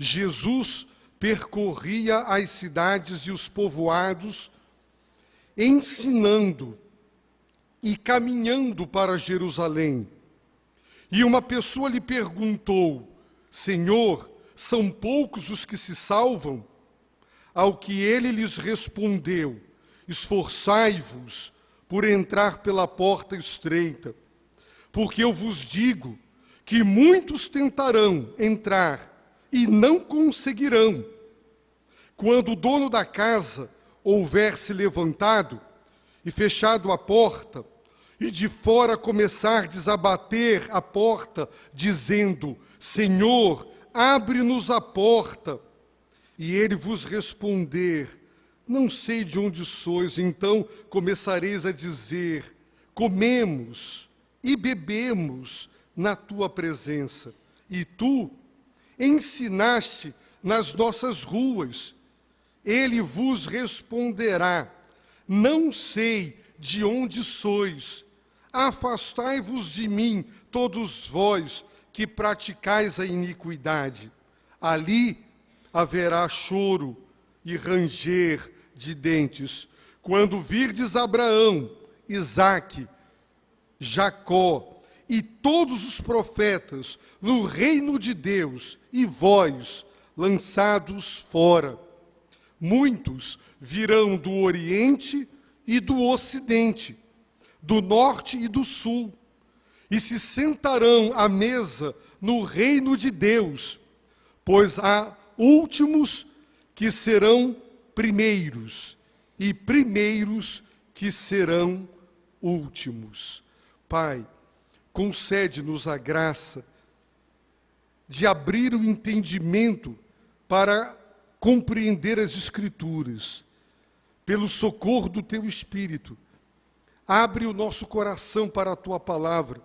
Jesus percorria as cidades e os povoados, ensinando e caminhando para Jerusalém. E uma pessoa lhe perguntou: Senhor, são poucos os que se salvam? Ao que ele lhes respondeu: esforçai-vos por entrar pela porta estreita, porque eu vos digo que muitos tentarão entrar e não conseguirão. Quando o dono da casa houver se levantado e fechado a porta, e de fora começardes a bater a porta, dizendo: Senhor, abre-nos a porta, e ele vos responder: não sei de onde sois, então começareis a dizer: comemos e bebemos na tua presença, e tu ensinaste nas nossas ruas. Ele vos responderá: não sei de onde sois, afastai-vos de mim, todos vós que praticais a iniquidade. Ali haverá choro e ranger de dentes, quando virdes Abraão, Isaque, Jacó e todos os profetas no reino de Deus, e vós lançados fora. Muitos virão do Oriente e do Ocidente, do Norte e do Sul, e se sentarão à mesa no reino de Deus, pois há últimos que serão primeiros, e primeiros que serão últimos. Pai, concede-nos a graça de abrir o entendimento para compreender as Escrituras, pelo socorro do Teu Espírito. Abre o nosso coração para a Tua Palavra,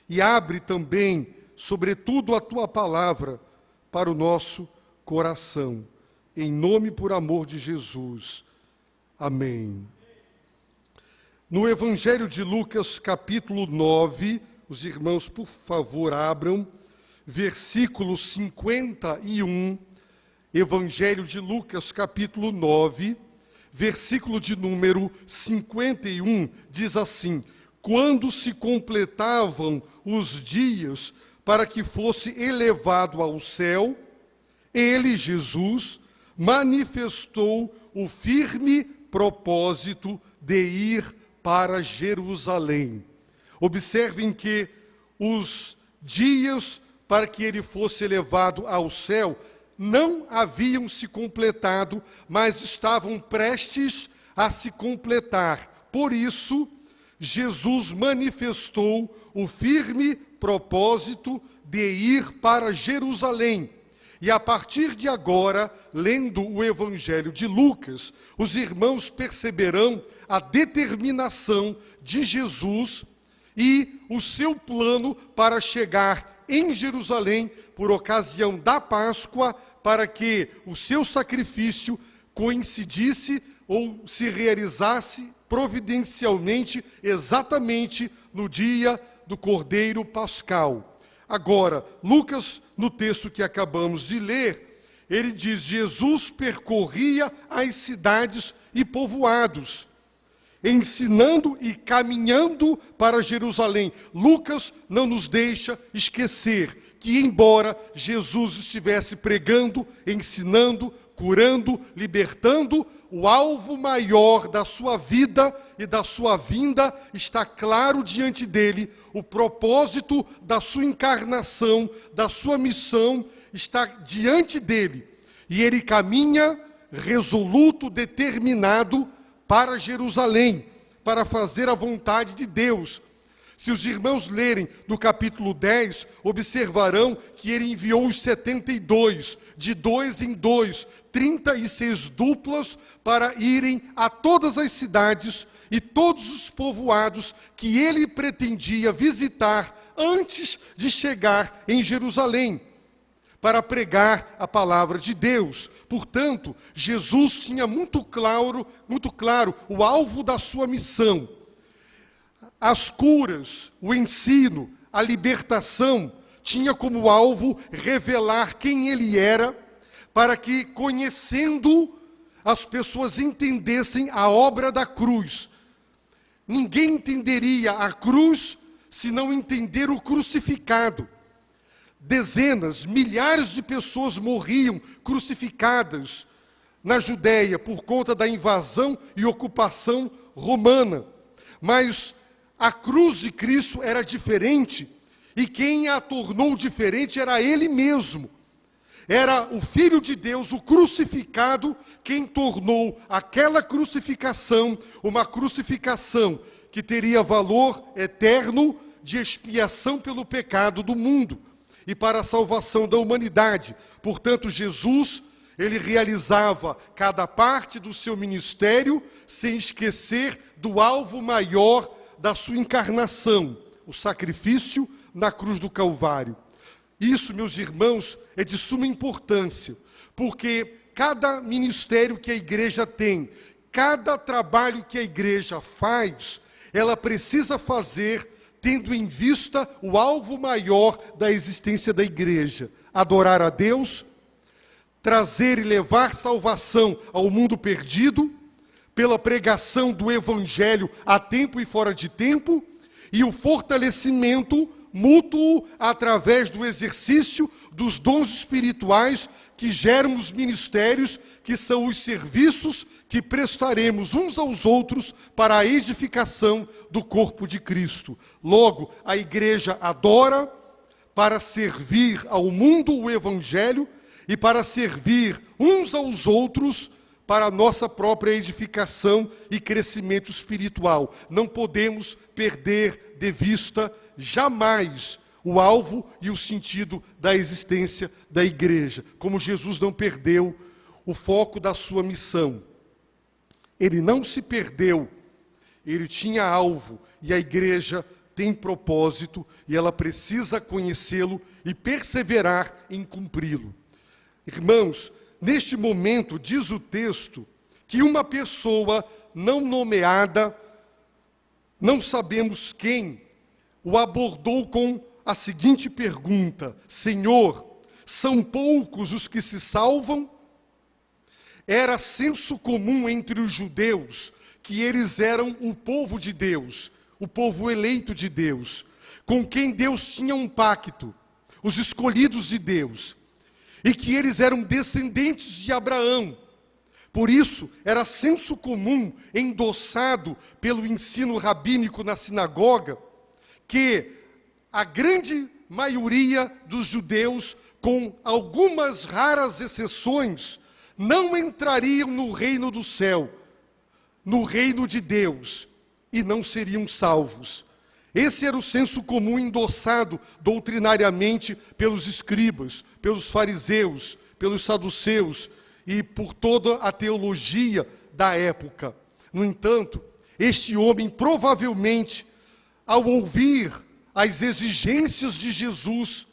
e abre também, sobretudo, a Tua Palavra para o nosso coração. Em nome e por amor de Jesus. Amém. No Evangelho de Lucas, capítulo 9, os irmãos, por favor, abram, versículo 51, Evangelho de Lucas, capítulo 9, versículo de número 51, diz assim: quando se completavam os dias para que fosse elevado ao céu, ele, Jesus, manifestou o firme propósito de ir para Jerusalém. Observem que os dias para que ele fosse elevado ao céu não haviam se completado, mas estavam prestes a se completar. Por isso, Jesus manifestou o firme propósito de ir para Jerusalém. E a partir de agora, lendo o Evangelho de Lucas, os irmãos perceberão a determinação de Jesus e o seu plano para chegar em Jerusalém por ocasião da Páscoa, para que o seu sacrifício coincidisse ou se realizasse providencialmente exatamente no dia do Cordeiro Pascal. Agora, Lucas, no texto que acabamos de ler, ele diz: Jesus percorria as cidades e povoados, ensinando e caminhando para Jerusalém. Lucas não nos deixa esquecer que, embora Jesus estivesse pregando, ensinando, curando, libertando, o alvo maior da sua vida e da sua vinda está claro diante dele. O propósito da sua encarnação, da sua missão, está diante dele. E ele caminha resoluto, determinado, para Jerusalém, para fazer a vontade de Deus. Se os irmãos lerem no capítulo 10, observarão que ele enviou os 72, de 2 em 2, 36 duplas, para irem a todas as cidades e todos os povoados que ele pretendia visitar antes de chegar em Jerusalém, para pregar a palavra de Deus. Portanto, Jesus tinha muito claro o alvo da sua missão. As curas, o ensino, a libertação, tinha como alvo revelar quem ele era para que, conhecendo, as pessoas entendessem a obra da cruz. Ninguém entenderia a cruz se não entender o crucificado. Dezenas, milhares de pessoas morriam crucificadas na Judéia por conta da invasão e ocupação romana. Mas a cruz de Cristo era diferente, e quem a tornou diferente era Ele mesmo. Era o Filho de Deus, o crucificado, quem tornou aquela crucificação uma crucificação que teria valor eterno de expiação pelo pecado do mundo e para a salvação da humanidade. Portanto, Jesus, ele realizava cada parte do seu ministério sem esquecer do alvo maior da sua encarnação, o sacrifício na cruz do Calvário. Isso, meus irmãos, é de suma importância, porque cada ministério que a igreja tem, cada trabalho que a igreja faz, ela precisa fazer tendo em vista o alvo maior da existência da igreja: adorar a Deus, trazer e levar salvação ao mundo perdido, pela pregação do evangelho a tempo e fora de tempo, e o fortalecimento mútuo através do exercício dos dons espirituais que geram os ministérios, que são os serviços que prestaremos uns aos outros para a edificação do corpo de Cristo. Logo, a igreja adora para servir ao mundo o evangelho e para servir uns aos outros para a nossa própria edificação e crescimento espiritual. Não podemos perder de vista jamais o alvo e o sentido da existência da igreja, como Jesus não perdeu o foco da sua missão. Ele não se perdeu, ele tinha alvo, e a igreja tem propósito, e ela precisa conhecê-lo e perseverar em cumpri-lo. Irmãos, neste momento, diz o texto, que uma pessoa não nomeada, não sabemos quem, o abordou com a seguinte pergunta: Senhor, são poucos os que se salvam? Era senso comum entre os judeus que eles eram o povo de Deus, o povo eleito de Deus, com quem Deus tinha um pacto, os escolhidos de Deus, e que eles eram descendentes de Abraão. Por isso, era senso comum, endossado pelo ensino rabínico na sinagoga, que a grande maioria dos judeus, com algumas raras exceções, não entrariam no reino do céu, no reino de Deus, e não seriam salvos. Esse era o senso comum endossado doutrinariamente pelos escribas, pelos fariseus, pelos saduceus e por toda a teologia da época. No entanto, este homem provavelmente, ao ouvir as exigências de Jesus,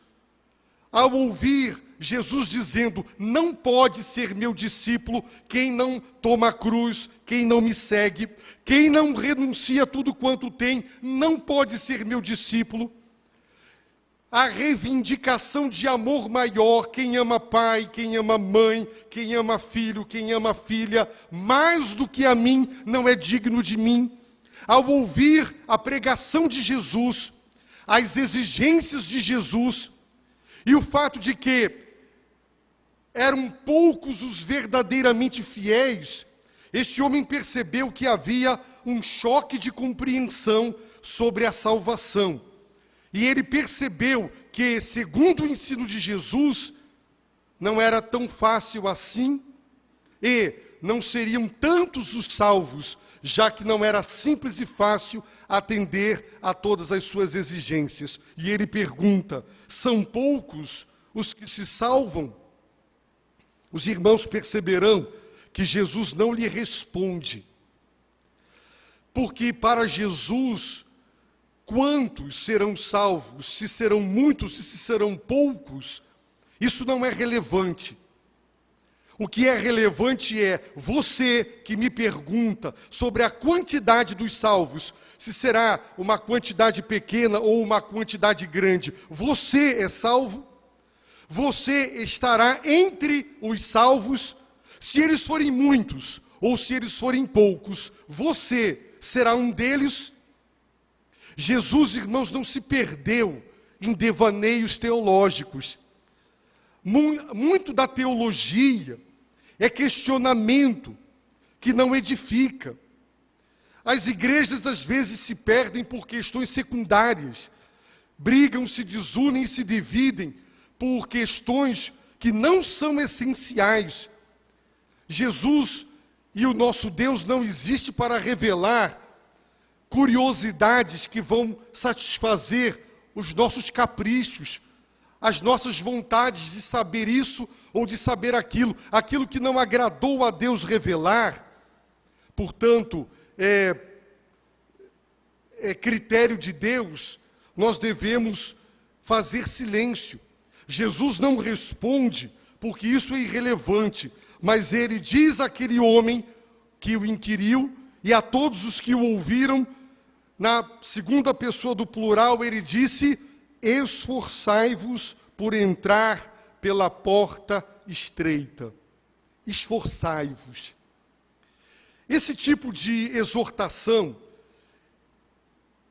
ao ouvir Jesus dizendo: não pode ser meu discípulo quem não toma a cruz, quem não me segue, quem não renuncia a tudo quanto tem, não pode ser meu discípulo. A reivindicação de amor maior, quem ama pai, quem ama mãe, quem ama filho, quem ama filha, mais do que a mim, não é digno de mim. Ao ouvir a pregação de Jesus, as exigências de Jesus, e o fato de que eram poucos os verdadeiramente fiéis, este homem percebeu que havia um choque de compreensão sobre a salvação. E ele percebeu que, segundo o ensino de Jesus, não era tão fácil assim, e não seriam tantos os salvos, já que não era simples e fácil atender a todas as suas exigências. E ele pergunta: são poucos os que se salvam? Os irmãos perceberão que Jesus não lhe responde, porque para Jesus, quantos serão salvos, se serão muitos, se serão poucos, isso não é relevante. O que é relevante é você que me pergunta sobre a quantidade dos salvos, se será uma quantidade pequena ou uma quantidade grande. Você é salvo? Você estará entre os salvos. Se eles forem muitos ou se eles forem poucos, você será um deles. Jesus, irmãos, não se perdeu em devaneios teológicos. Muito da teologia é questionamento que não edifica. As igrejas às vezes se perdem por questões secundárias, brigam, se desunem e se dividem por questões que não são essenciais. Jesus e o nosso Deus não existe para revelar curiosidades que vão satisfazer os nossos caprichos, as nossas vontades de saber isso ou de saber aquilo, aquilo que não agradou a Deus revelar. Portanto, é critério de Deus, nós devemos fazer silêncio. Jesus não responde, porque isso é irrelevante, mas ele diz àquele homem que o inquiriu, e a todos os que o ouviram, na segunda pessoa do plural, ele disse: esforçai-vos por entrar pela porta estreita. Esforçai-vos. Esse tipo de exortação,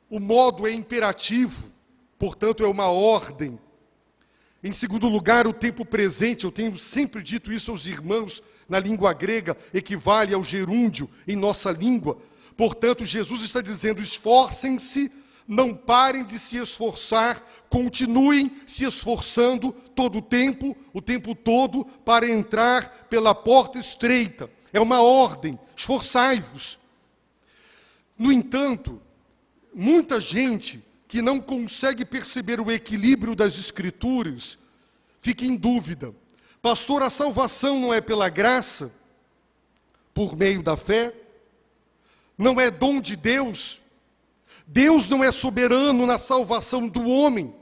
o modo é imperativo, portanto é uma ordem. Em segundo lugar, o tempo presente, eu tenho sempre dito isso aos irmãos, na língua grega, equivale ao gerúndio em nossa língua. Portanto, Jesus está dizendo: esforcem-se, não parem de se esforçar, continuem se esforçando todo o tempo todo, para entrar pela porta estreita. É uma ordem, esforçai-vos. No entanto, muita gente que não consegue perceber o equilíbrio das Escrituras fica em dúvida. Pastor, a salvação não é pela graça, por meio da fé? Não é dom de Deus? Deus não é soberano na salvação do homem?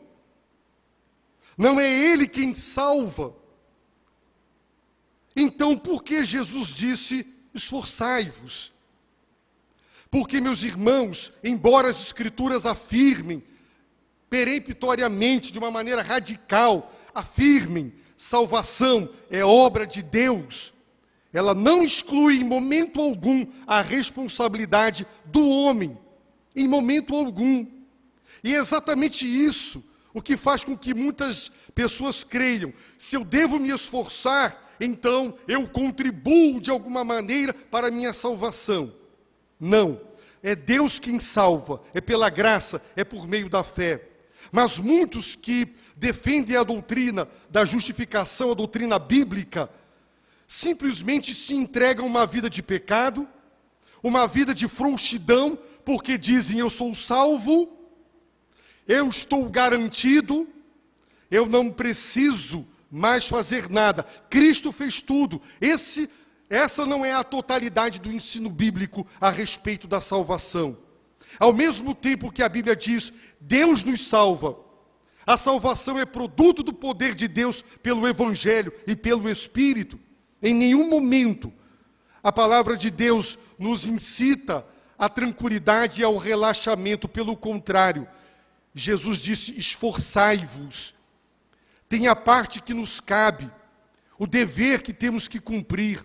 Não é Ele quem salva? Então, por que Jesus disse: esforçai-vos? Porque, meus irmãos, embora as Escrituras afirmem peremptoriamente, de uma maneira radical, afirmem: salvação é obra de Deus, ela não exclui em momento algum a responsabilidade do homem, em momento algum. E é exatamente isso o que faz com que muitas pessoas creiam: se eu devo me esforçar, então eu contribuo de alguma maneira para a minha salvação. Não, é Deus quem salva, é pela graça, é por meio da fé. Mas muitos que defendem a doutrina da justificação, a doutrina bíblica, simplesmente se entregam a uma vida de pecado, uma vida de frouxidão, porque dizem: eu sou salvo, eu estou garantido, eu não preciso mais fazer nada, Cristo fez tudo. Essa não é a totalidade do ensino bíblico a respeito da salvação. Ao mesmo tempo que a Bíblia diz: Deus nos salva, a salvação é produto do poder de Deus pelo Evangelho e pelo Espírito. Em nenhum momento a palavra de Deus nos incita à tranquilidade e ao relaxamento. Pelo contrário, Jesus disse: esforçai-vos. Tem a parte que nos cabe, o dever que temos que cumprir.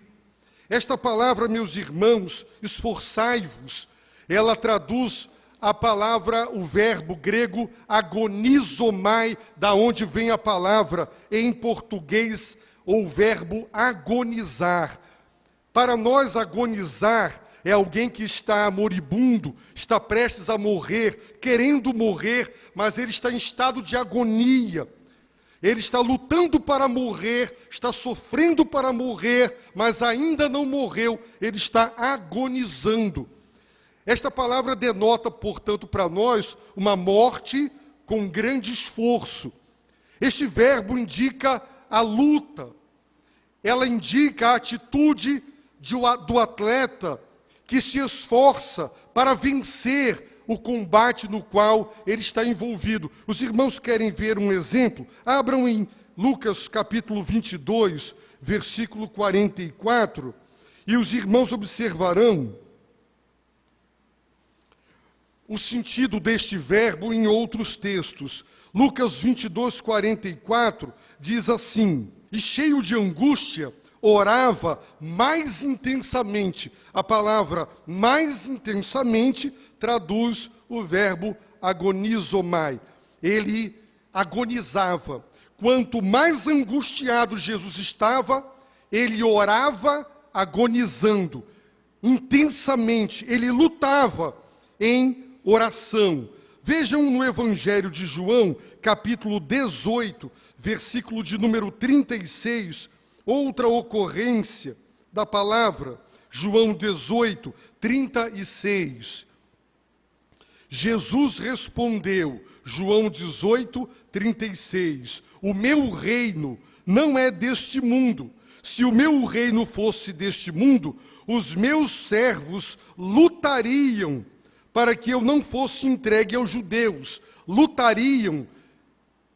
Esta palavra, meus irmãos, esforçai-vos, ela traduz a palavra, o verbo grego agonizomai, da onde vem a palavra em português, ou o verbo agonizar. Para nós, agonizar é alguém que está moribundo, está prestes a morrer, querendo morrer, mas ele está em estado de agonia. Ele está lutando para morrer, está sofrendo para morrer, mas ainda não morreu, ele está agonizando. Esta palavra denota, portanto, para nós, uma morte com grande esforço. Este verbo indica a luta, ela indica a atitude do atleta que se esforça para vencer o combate no qual ele está envolvido. Os irmãos querem ver um exemplo? Abram em Lucas capítulo 22, versículo 44, e os irmãos observarão o sentido deste verbo em outros textos. Lucas 22, 44 diz assim: e cheio de angústia, orava mais intensamente. A palavra mais intensamente traduz o verbo agonizomai. Ele agonizava. Quanto mais angustiado Jesus estava, ele orava agonizando. Intensamente, ele lutava em oração. Vejam no Evangelho de João, capítulo 18, versículo de número 36, outra ocorrência da palavra, João 18, 36. Jesus respondeu, João 18, 36, o meu reino não é deste mundo. Se o meu reino fosse deste mundo, os meus servos lutariam para que eu não fosse entregue aos judeus. Lutariam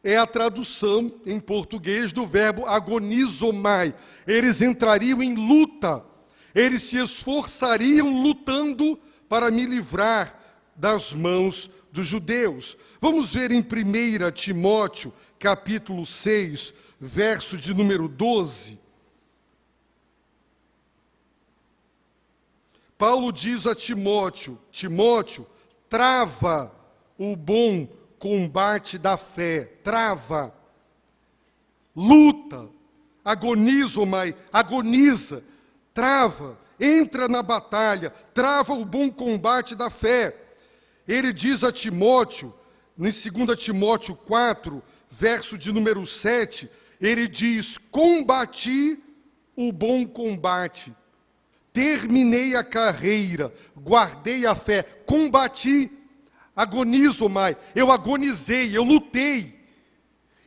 é a tradução em português do verbo agonizomai. Eles entrariam em luta, eles se esforçariam lutando para me livrar das mãos dos judeus. Vamos ver em 1 Timóteo, capítulo 6, verso de número 12. Paulo diz a Timóteo: Timóteo, trava o bom combate da fé, trava, luta, agoniza, trava, entra na batalha, trava o bom combate da fé. Ele diz a Timóteo, em 2 Timóteo 4, verso de número 7, ele diz: combati o bom combate, terminei a carreira, guardei a fé, combati, agonizomai, eu agonizei, eu lutei,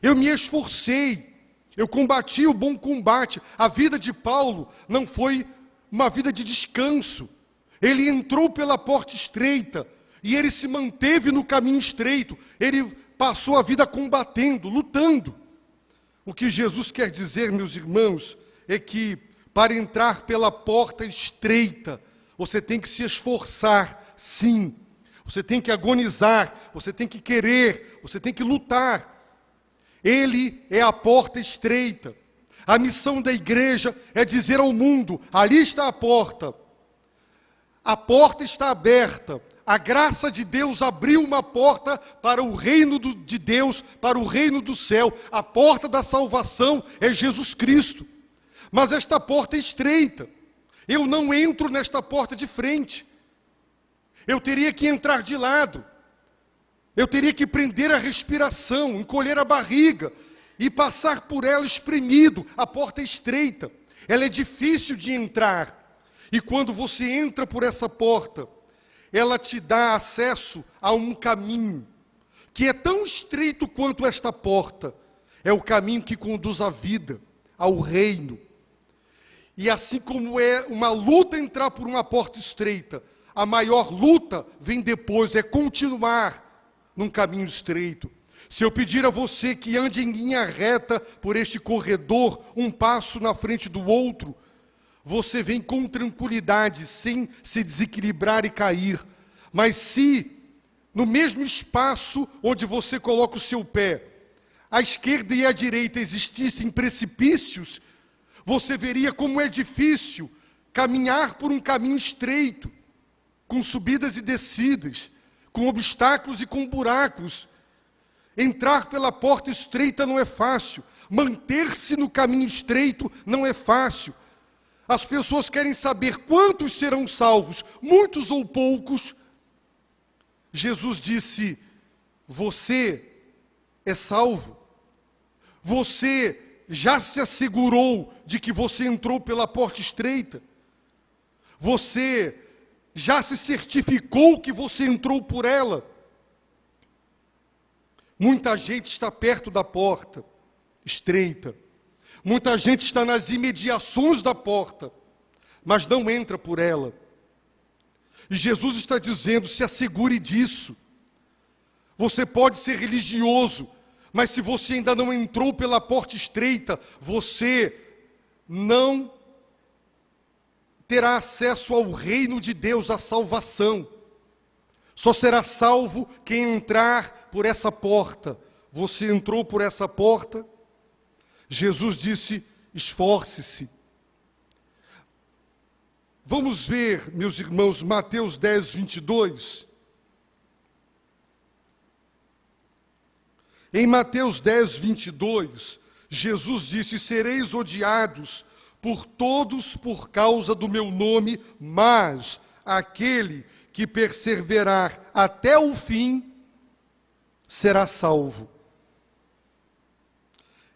eu me esforcei, eu combati o bom combate. A vida de Paulo não foi uma vida de descanso. Ele entrou pela porta estreita e ele se manteve no caminho estreito. Ele passou a vida combatendo, lutando. O que Jesus quer dizer, meus irmãos, é que para entrar pela porta estreita, você tem que se esforçar, sim. Você tem que agonizar, você tem que querer, você tem que lutar. Ele é a porta estreita. A missão da igreja é dizer ao mundo: ali está a porta está aberta. A graça de Deus abriu uma porta para o reino de Deus, para o reino do céu. A porta da salvação é Jesus Cristo. Mas esta porta é estreita. Eu não entro nesta porta de frente. Eu teria que entrar de lado. Eu teria que prender a respiração, encolher a barriga e passar por ela espremido. A porta é estreita. Ela é difícil de entrar. E quando você entra por essa porta, ela te dá acesso a um caminho que é tão estreito quanto esta porta. É o caminho que conduz à vida, ao reino. E assim como é uma luta entrar por uma porta estreita, a maior luta vem depois, é continuar num caminho estreito. Se eu pedir a você que ande em linha reta por este corredor, um passo na frente do outro, você vem com tranquilidade, sem se desequilibrar e cair. Mas se no mesmo espaço onde você coloca o seu pé, à esquerda e à direita existissem precipícios, você veria como é difícil caminhar por um caminho estreito, com subidas e descidas, com obstáculos e com buracos. Entrar pela porta estreita não é fácil. Manter-se no caminho estreito não é fácil. As pessoas querem saber quantos serão salvos, muitos ou poucos. Jesus disse: você é salvo. Você já se assegurou de que você entrou pela porta estreita. Você já se certificou que você entrou por ela. Muita gente está perto da porta estreita. Muita gente está nas imediações da porta, mas não entra por ela. E Jesus está dizendo: se assegure disso. Você pode ser religioso, mas se você ainda não entrou pela porta estreita, você não terá acesso ao reino de Deus, à salvação. Só será salvo quem entrar por essa porta. Você entrou por essa porta? Jesus disse: esforce-se. Vamos ver, meus irmãos, Mateus 10, 22. Em Mateus 10, 22, Jesus disse: sereis odiados por todos por causa do meu nome, mas aquele que perseverar até o fim será salvo.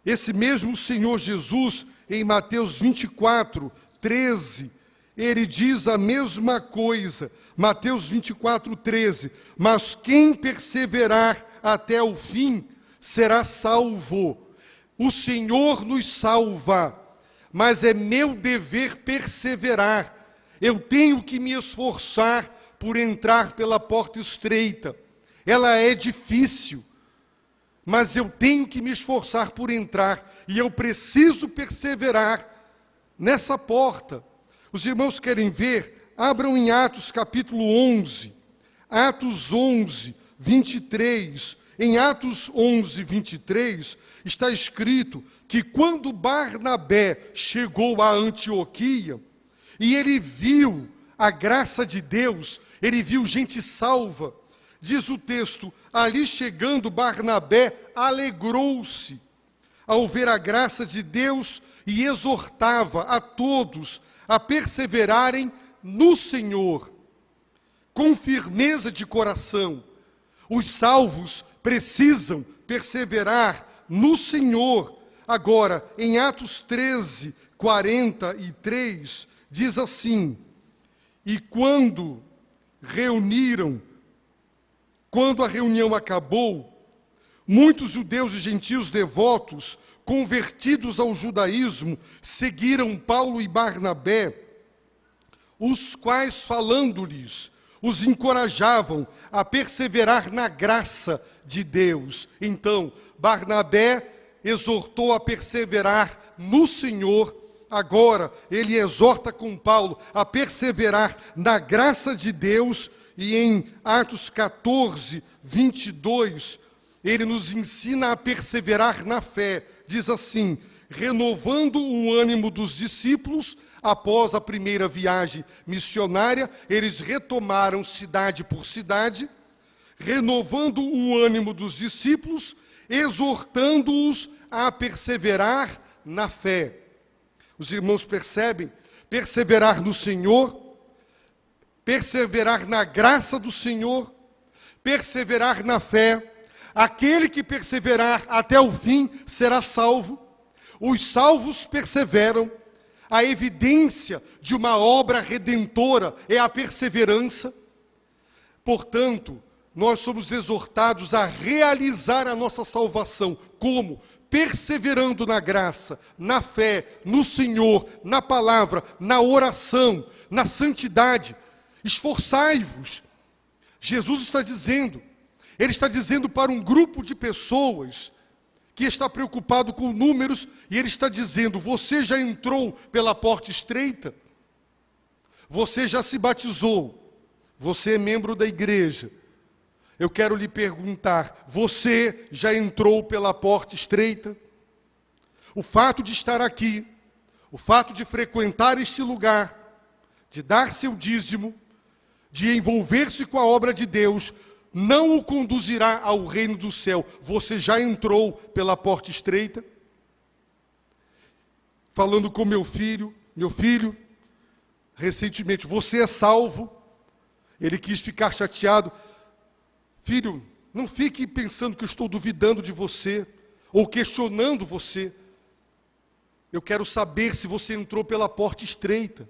Esse mesmo Senhor Jesus, em Mateus 24, 13, ele diz a mesma coisa. Mateus 24, 13. Mas quem perseverar até o fim será salvo. O Senhor nos salva, mas é meu dever perseverar. Eu tenho que me esforçar por entrar pela porta estreita. Ela é difícil, mas eu tenho que me esforçar por entrar, e eu preciso perseverar nessa porta. Os irmãos querem ver? Abram em Atos capítulo 11, Atos 11, 23. Em Atos 11, 23, está escrito que quando Barnabé chegou a Antioquia, e ele viu a graça de Deus, ele viu gente salva, diz o texto, ali chegando Barnabé alegrou-se ao ver a graça de Deus e exortava a todos a perseverarem no Senhor, com firmeza de coração. Os salvos precisam perseverar no Senhor. Agora, em Atos 13, 43, diz assim: e quando a reunião acabou, muitos judeus e gentios devotos, convertidos ao judaísmo, seguiram Paulo e Barnabé, os quais, falando-lhes, os encorajavam a perseverar na graça de Deus. Então, Barnabé exortou a perseverar no Senhor. Agora, ele exorta com Paulo a perseverar na graça de Deus. E em Atos 14, 22, ele nos ensina a perseverar na fé. Diz assim: renovando o ânimo dos discípulos, após a primeira viagem missionária, eles retomaram cidade por cidade, renovando o ânimo dos discípulos, exortando-os a perseverar na fé. Os irmãos percebem? Perseverar no Senhor, perseverar na graça do Senhor, perseverar na fé. Aquele que perseverar até o fim será salvo. Os salvos perseveram. A evidência de uma obra redentora é a perseverança. Portanto, nós somos exortados a realizar a nossa salvação. Como? Perseverando na graça, na fé, no Senhor, na palavra, na oração, na santidade. Esforçai-vos. Jesus está dizendo, ele está dizendo para um grupo de pessoas que está preocupado com números, e ele está dizendo: você já entrou pela porta estreita? Você já se batizou? Você é membro da igreja? Eu quero lhe perguntar, você já entrou pela porta estreita? O fato de estar aqui, o fato de frequentar este lugar, de dar seu dízimo, de envolver-se com a obra de Deus, não o conduzirá ao reino do céu. Você já entrou pela porta estreita? Falando com meu filho, recentemente, você é salvo? Ele quis ficar chateado. Filho, não fique pensando que eu estou duvidando de você, ou questionando você. Eu quero saber se você entrou pela porta estreita.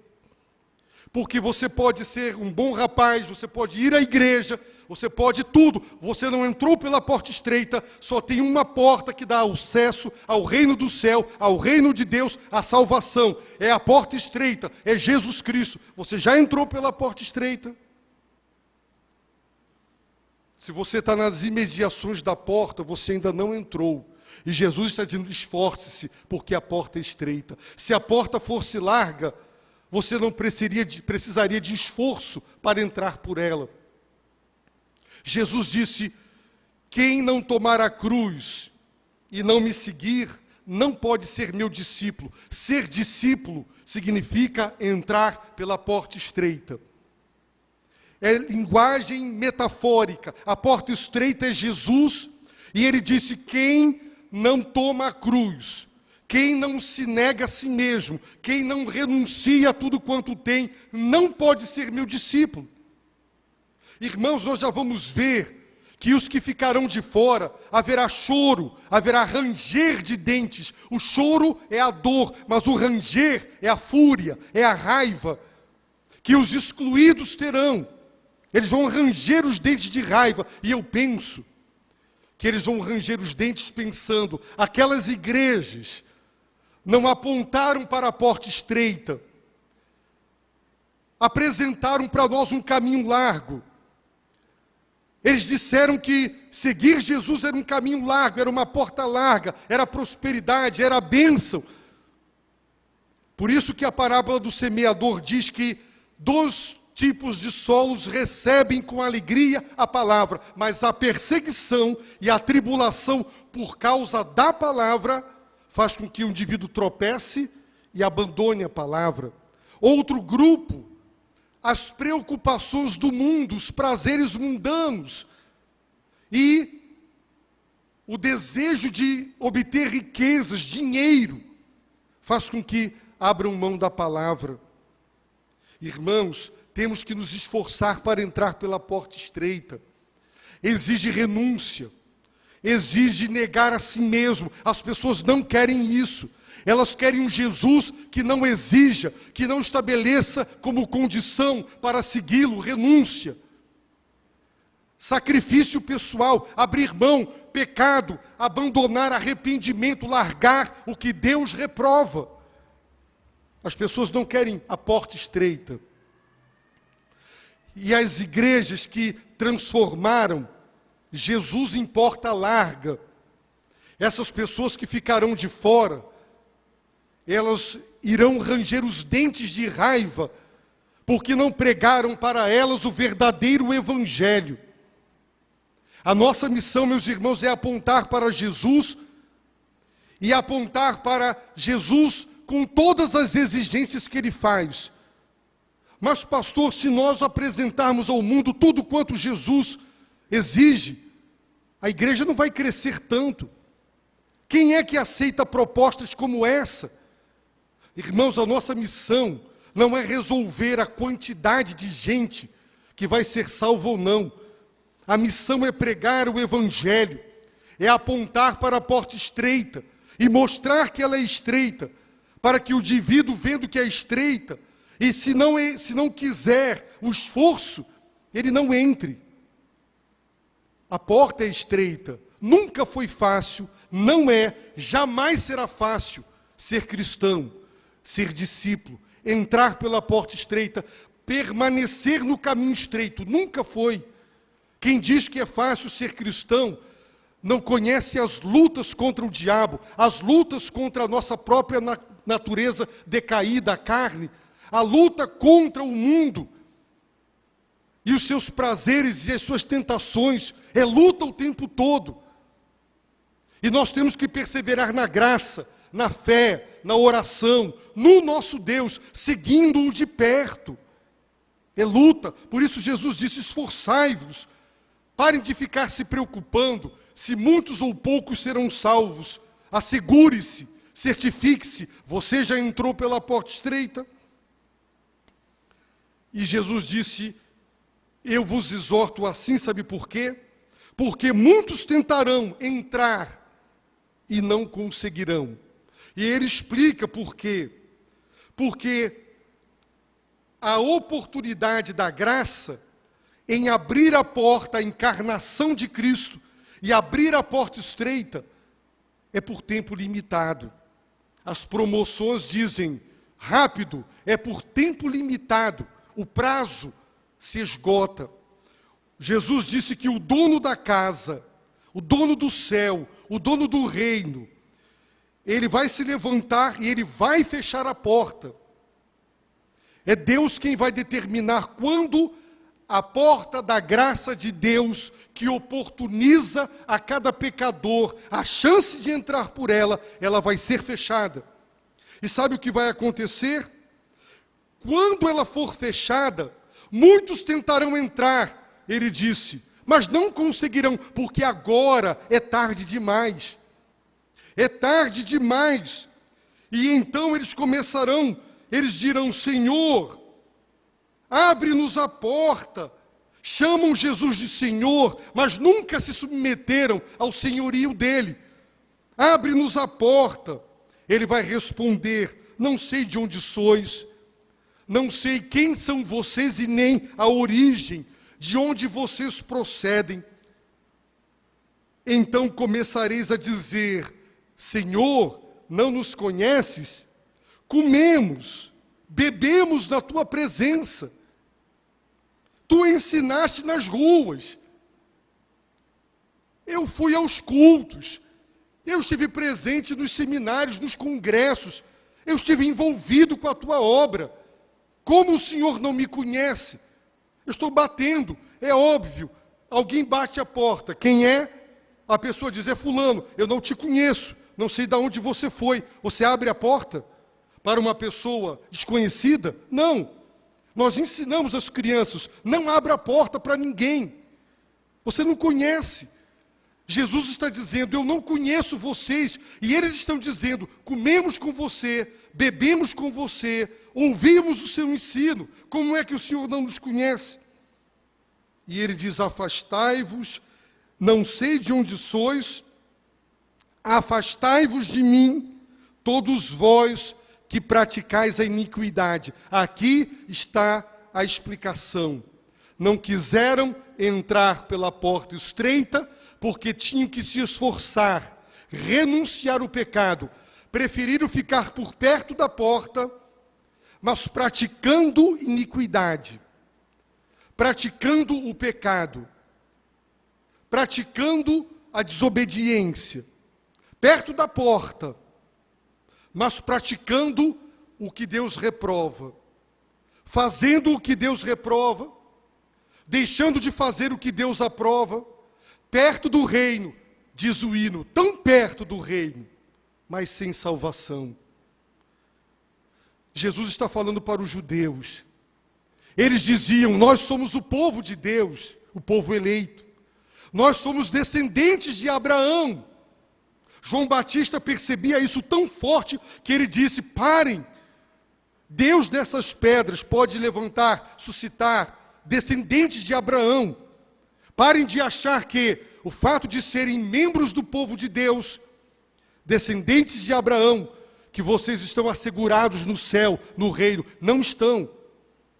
Porque você pode ser um bom rapaz, você pode ir à igreja, você pode tudo. Você não entrou pela porta estreita, só tem uma porta que dá acesso ao reino do céu, ao reino de Deus, à salvação. É a porta estreita, é Jesus Cristo. Você já entrou pela porta estreita? Se você está nas imediações da porta, você ainda não entrou. E Jesus está dizendo: esforce-se, porque a porta é estreita. Se a porta fosse larga, você não precisaria de esforço para entrar por ela. Jesus disse: quem não tomar a cruz e não me seguir, não pode ser meu discípulo. Ser discípulo significa entrar pela porta estreita. É linguagem metafórica. A porta estreita é Jesus, e ele disse: quem não toma a cruz, quem não se nega a si mesmo, quem não renuncia a tudo quanto tem, não pode ser meu discípulo. Irmãos, nós já vamos ver que os que ficarão de fora, haverá choro, haverá ranger de dentes. O choro é a dor, mas o ranger é a fúria, é a raiva, que os excluídos terão. Eles vão ranger os dentes de raiva, e eu penso que eles vão ranger os dentes pensando: aquelas igrejas não apontaram para a porta estreita, apresentaram para nós um caminho largo. Eles disseram que seguir Jesus era um caminho largo, era uma porta larga, era prosperidade, era bênção. Por isso que a parábola do semeador diz que 2 tipos de solos recebem com alegria a palavra, mas a perseguição e a tribulação por causa da palavra faz com que o indivíduo tropece e abandone a palavra. Outro grupo, as preocupações do mundo, os prazeres mundanos e o desejo de obter riquezas, dinheiro, faz com que abram mão da palavra. Irmãos, temos que nos esforçar para entrar pela porta estreita. Exige renúncia, exige negar a si mesmo. As pessoas não querem isso. Elas querem um Jesus que não exija, que não estabeleça como condição para segui-lo renúncia, sacrifício pessoal, abrir mão, pecado, abandonar, arrependimento, largar o que Deus reprova. As pessoas não querem a porta estreita. E as igrejas que transformaram Jesus em porta larga, essas pessoas que ficarão de fora, elas irão ranger os dentes de raiva, porque não pregaram para elas o verdadeiro evangelho. A nossa missão, meus irmãos, é apontar para Jesus, e apontar para Jesus com todas as exigências que Ele faz. Mas, pastor, se nós apresentarmos ao mundo tudo quanto Jesus exige, a igreja não vai crescer tanto. Quem é que aceita propostas como essa? Irmãos, a nossa missão não é resolver a quantidade de gente que vai ser salva ou não. A missão é pregar o evangelho, é apontar para a porta estreita e mostrar que ela é estreita, para que o indivíduo, vendo que é estreita, e se não quiser o esforço, ele não entre. A porta é estreita, nunca foi fácil, não é, jamais será fácil ser cristão, ser discípulo, entrar pela porta estreita, permanecer no caminho estreito, nunca foi. Quem diz que é fácil ser cristão, não conhece as lutas contra o diabo, as lutas contra a nossa própria natureza decaída, a carne, a luta contra o mundo e os seus prazeres e as suas tentações, é luta o tempo todo. E nós temos que perseverar na graça, na fé, na oração, no nosso Deus, seguindo-o de perto. É luta, por isso Jesus disse: esforçai-vos, parem de ficar se preocupando se muitos ou poucos serão salvos. Assegure-se, certifique-se, você já entrou pela porta estreita? E Jesus disse: eu vos exorto assim, sabe por quê? Porque muitos tentarão entrar e não conseguirão. E ele explica por quê. Porque a oportunidade da graça em abrir a porta à encarnação de Cristo e abrir a porta estreita é por tempo limitado. As promoções dizem rápido, é por tempo limitado. O prazo se esgota. Jesus disse que o dono da casa, o dono do céu, o dono do reino, ele vai se levantar e ele vai fechar a porta. É Deus quem vai determinar quando a porta da graça de Deus, que oportuniza a cada pecador a chance de entrar por ela, ela vai ser fechada. E sabe o que vai acontecer? Quando ela for fechada, muitos tentarão entrar, ele disse, mas não conseguirão, porque agora é tarde demais. É tarde demais. E então eles começarão, eles dirão, Senhor, abre-nos a porta. Chamam Jesus de Senhor, mas nunca se submeteram ao senhorio dele. Abre-nos a porta. Ele vai responder, não sei de onde sois, não sei quem são vocês e nem a origem, de onde vocês procedem. Então começareis a dizer, Senhor, não nos conheces? Comemos, bebemos na tua presença. Tu ensinaste nas ruas. Eu fui aos cultos. Eu estive presente nos seminários, nos congressos. Eu estive envolvido com a tua obra. Como o Senhor não me conhece? Eu estou batendo, é óbvio. Alguém bate a porta. Quem é? A pessoa diz, é fulano, eu não te conheço, não sei de onde você foi. Você abre a porta para uma pessoa desconhecida? Não. Nós ensinamos as crianças, não abra a porta para ninguém. Você não conhece. Jesus está dizendo, eu não conheço vocês. E eles estão dizendo, comemos com você, bebemos com você, ouvimos o seu ensino. Como é que o Senhor não nos conhece? E ele diz, afastai-vos, não sei de onde sois, afastai-vos de mim, todos vós que praticais a iniquidade. Aqui está a explicação. Não quiseram entrar pela porta estreita, porque tinham que se esforçar, renunciar o pecado. Preferiram ficar por perto da porta, mas praticando iniquidade, praticando o pecado, praticando a desobediência, perto da porta, mas praticando o que Deus reprova, fazendo o que Deus reprova, deixando de fazer o que Deus aprova, perto do reino, diz o hino, tão perto do reino, mas sem salvação. Jesus está falando para os judeus. Eles diziam, nós somos o povo de Deus, o povo eleito. Nós somos descendentes de Abraão. João Batista percebia isso tão forte que ele disse, parem, Deus dessas pedras pode levantar, suscitar descendentes de Abraão. Parem de achar que o fato de serem membros do povo de Deus, descendentes de Abraão, que vocês estão assegurados no céu, no reino, não estão.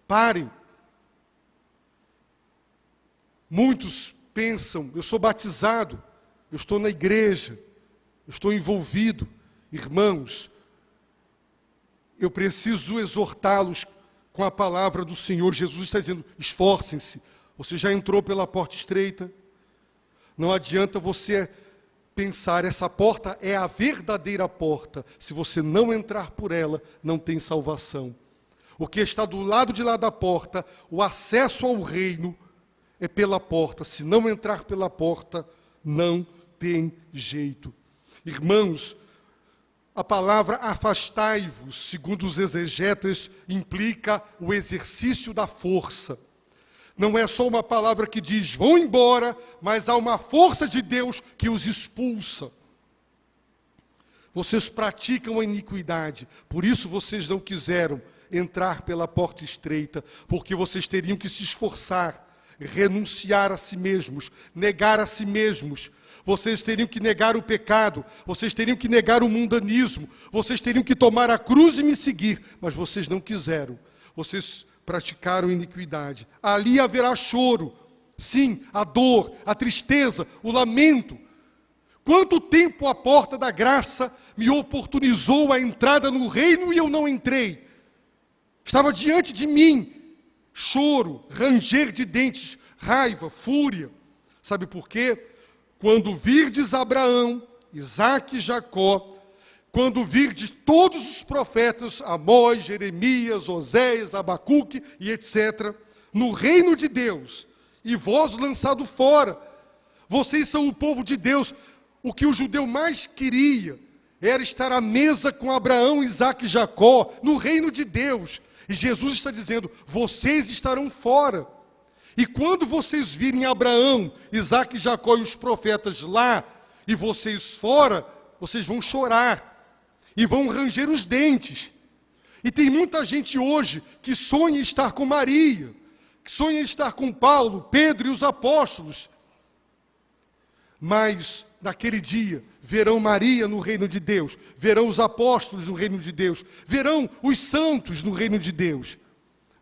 Parem. Muitos pensam, eu sou batizado, eu estou na igreja, eu estou envolvido. Irmãos, eu preciso exortá-los com a palavra do Senhor. Jesus está dizendo, esforcem-se. Você já entrou pela porta estreita. Não adianta você pensar, essa porta é a verdadeira porta. Se você não entrar por ela, não tem salvação. O que está do lado de lá da porta, o acesso ao reino, é pela porta. Se não entrar pela porta, não tem jeito. Irmãos, a palavra afastai-vos, segundo os exegetas, implica o exercício da força. Não é só uma palavra que diz, vão embora, mas há uma força de Deus que os expulsa. Vocês praticam a iniquidade, por isso vocês não quiseram entrar pela porta estreita, porque vocês teriam que se esforçar, renunciar a si mesmos, negar a si mesmos. Vocês teriam que negar o pecado, vocês teriam que negar o mundanismo, vocês teriam que tomar a cruz e me seguir, mas vocês não quiseram. Vocês praticaram iniquidade. Ali haverá choro, sim, a dor, a tristeza, o lamento. Quanto tempo a porta da graça me oportunizou a entrada no reino e eu não entrei? Estava diante de mim, choro, ranger de dentes, raiva, fúria. Sabe por quê? Quando virdes Abraão, Isaque e Jacó, quando virdes todos os profetas, Amós, Jeremias, Oséias, Abacuque e etc., no reino de Deus, e vós lançado fora. Vocês são o povo de Deus. O que o judeu mais queria era estar à mesa com Abraão, Isaque e Jacó, no reino de Deus. E Jesus está dizendo, vocês estarão fora. E quando vocês virem Abraão, Isaque e Jacó e os profetas lá, e vocês fora, vocês vão chorar. E vão ranger os dentes. E tem muita gente hoje que sonha estar com Maria, que sonha estar com Paulo, Pedro e os apóstolos. Mas, naquele dia, verão Maria no reino de Deus, verão os apóstolos no reino de Deus, verão os santos no reino de Deus,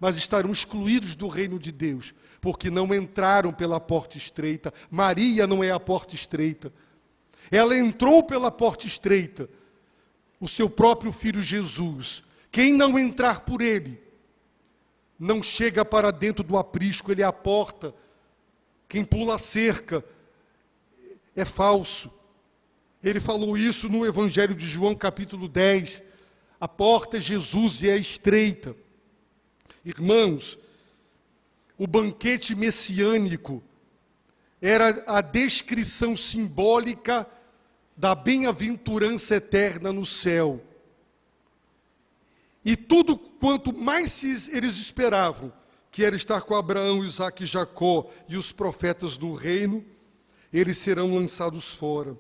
mas estarão excluídos do reino de Deus, porque não entraram pela porta estreita. Maria não é a porta estreita. Ela entrou pela porta estreita, o seu próprio filho Jesus. Quem não entrar por ele, não chega para dentro do aprisco, ele é a porta. Quem pula a cerca é falso. Ele falou isso no Evangelho de João, capítulo 10. A porta é Jesus e é estreita. Irmãos, o banquete messiânico era a descrição simbólica da bem-aventurança eterna no céu. E tudo quanto mais eles esperavam, que era estar com Abraão, Isaque e Jacó e os profetas do reino, eles serão lançados fora.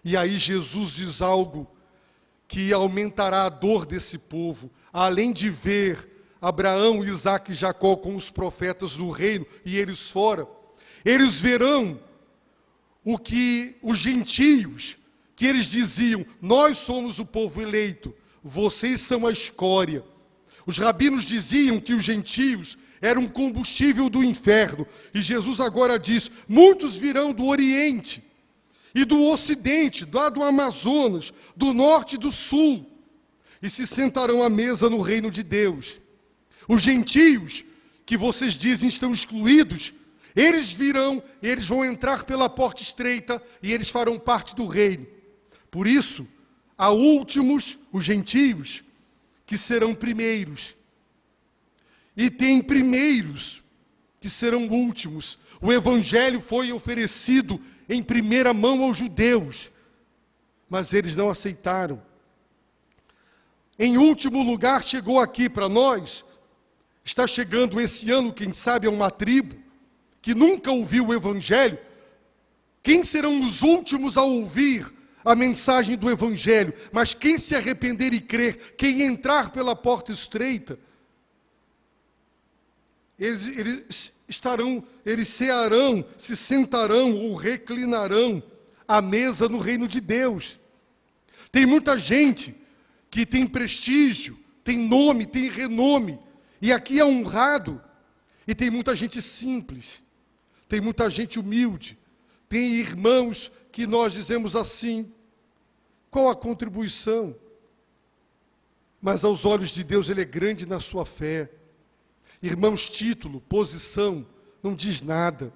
E aí Jesus diz algo que aumentará a dor desse povo. Além de ver Abraão, Isaque e Jacó com os profetas do reino e eles fora, eles verão o que os gentios, que eles diziam, nós somos o povo eleito, vocês são a escória. Os rabinos diziam que os gentios eram combustível do inferno. E Jesus agora diz, muitos virão do Oriente e do Ocidente, lá do Amazonas, do Norte e do Sul, e se sentarão à mesa no reino de Deus. Os gentios, que vocês dizem estão excluídos, eles virão, eles vão entrar pela porta estreita e eles farão parte do reino. Por isso, há últimos, os gentios, que serão primeiros. E tem primeiros que serão últimos. O evangelho foi oferecido em primeira mão aos judeus, mas eles não aceitaram. Em último lugar, chegou aqui para nós, está chegando esse ano, quem sabe, a uma tribo que nunca ouviu o evangelho. Quem serão os últimos a ouvir a mensagem do evangelho? Mas quem se arrepender e crer, quem entrar pela porta estreita, eles cearão, se sentarão ou reclinarão à mesa no reino de Deus. Tem muita gente que tem prestígio, tem nome, tem renome, e aqui é honrado. E tem muita gente simples, tem muita gente humilde, tem irmãos que nós dizemos assim, qual a contribuição? Mas aos olhos de Deus ele é grande na sua fé. Irmãos, título, posição, não diz nada.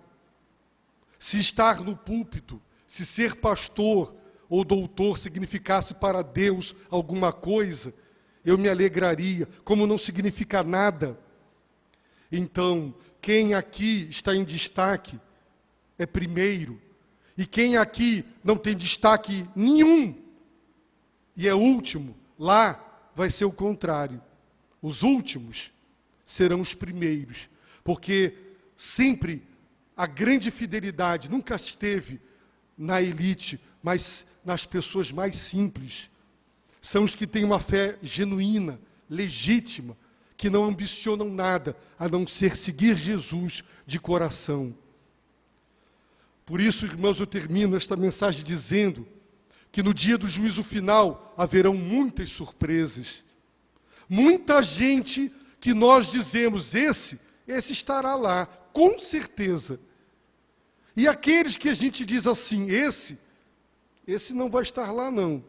Se estar no púlpito, se ser pastor ou doutor significasse para Deus alguma coisa, eu me alegraria, como não significa nada. Então, quem aqui está em destaque é primeiro, e quem aqui não tem destaque nenhum e é último, lá vai ser o contrário. Os últimos serão os primeiros, porque sempre a grande fidelidade nunca esteve na elite, mas nas pessoas mais simples. São os que têm uma fé genuína, legítima, que não ambicionam nada, a não ser seguir Jesus de coração. Por isso, irmãos, eu termino esta mensagem dizendo que no dia do juízo final haverão muitas surpresas. Muita gente que nós dizemos, esse estará lá, com certeza. E aqueles que a gente diz assim, esse não vai estar lá não.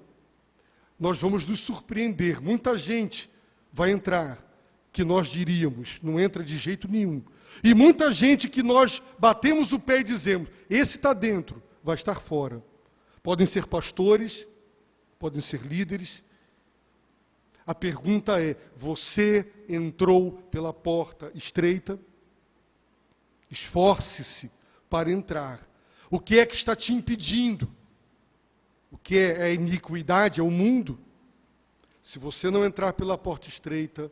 Nós vamos nos surpreender, muita gente vai entrar, que nós diríamos, não entra de jeito nenhum. E muita gente que nós batemos o pé e dizemos, esse está dentro, vai estar fora. Podem ser pastores, podem ser líderes. A pergunta é, você entrou pela porta estreita? Esforce-se para entrar. O que é que está te impedindo? O que é a iniquidade? É o mundo? Se você não entrar pela porta estreita,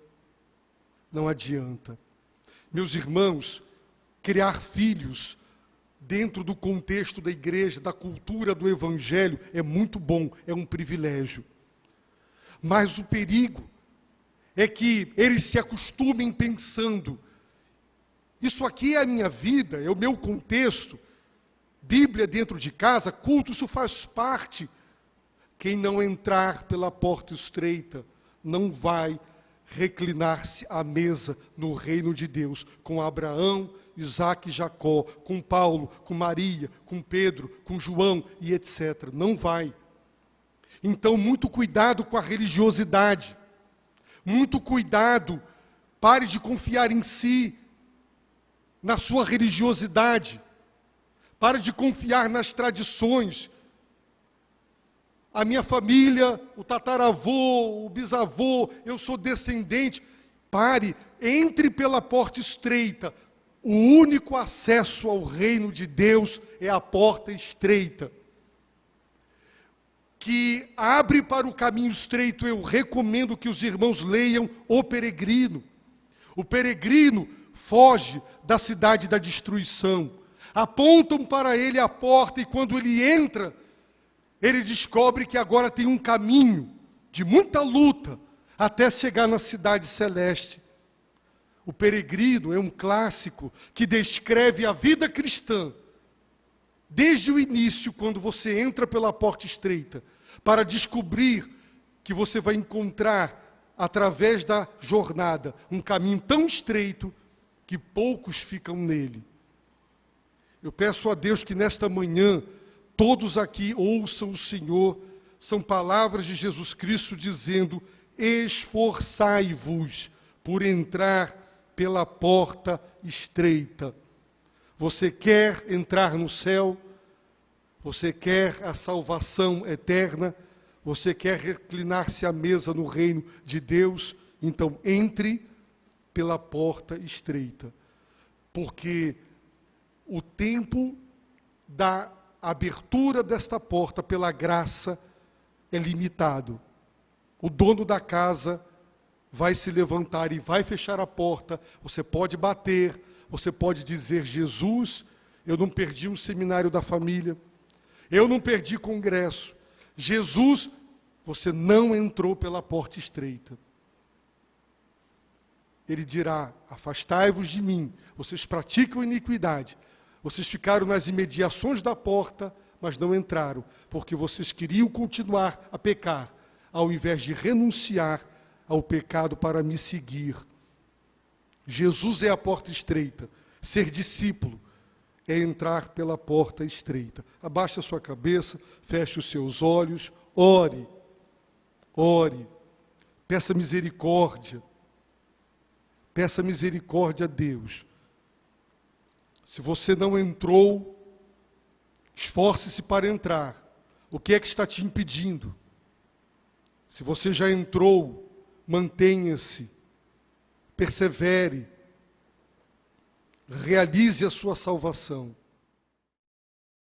não adianta. Meus irmãos, criar filhos dentro do contexto da igreja, da cultura do evangelho, é muito bom, é um privilégio. Mas o perigo é que eles se acostumem pensando, isso aqui é a minha vida, é o meu contexto, Bíblia dentro de casa, culto, isso faz parte. Quem não entrar pela porta estreita não vai reclinar-se à mesa no reino de Deus, com Abraão, Isaque e Jacó, com Paulo, com Maria, com Pedro, com João e etc. Não vai. Então, muito cuidado com a religiosidade. Muito cuidado, pare de confiar em si, na sua religiosidade. Pare de confiar nas tradições. A minha família, o tataravô, o bisavô, eu sou descendente. Pare, entre pela porta estreita. O único acesso ao reino de Deus é a porta estreita. Que abre para o caminho estreito, eu recomendo que os irmãos leiam O Peregrino. O peregrino foge da cidade da destruição. Apontam para ele a porta e quando ele entra, ele descobre que agora tem um caminho de muita luta até chegar na cidade celeste. O Peregrino é um clássico que descreve a vida cristã desde o início, quando você entra pela porta estreita, para descobrir que você vai encontrar, através da jornada, um caminho tão estreito que poucos ficam nele. Eu peço a Deus que nesta manhã, todos aqui ouçam o Senhor, são palavras de Jesus Cristo dizendo, esforçai-vos por entrar pela porta estreita. Você quer entrar no céu? Você quer a salvação eterna? Você quer reclinar-se à mesa no reino de Deus? Então entre pela porta estreita. Porque o tempo da abertura desta porta pela graça é limitado. O dono da casa vai se levantar e vai fechar a porta. Você pode bater, você pode dizer, Jesus, eu não perdi um seminário da família, eu não perdi congresso. Jesus, você não entrou pela porta estreita. Ele dirá, afastai-vos de mim, vocês praticam iniquidade. Vocês ficaram nas imediações da porta, mas não entraram, porque vocês queriam continuar a pecar, ao invés de renunciar ao pecado para me seguir. Jesus é a porta estreita. Ser discípulo é entrar pela porta estreita. Abaixe a sua cabeça, feche os seus olhos, ore, ore, peça misericórdia a Deus. Se você não entrou, esforce-se para entrar. O que é que está te impedindo? Se você já entrou, mantenha-se, persevere, realize a sua salvação.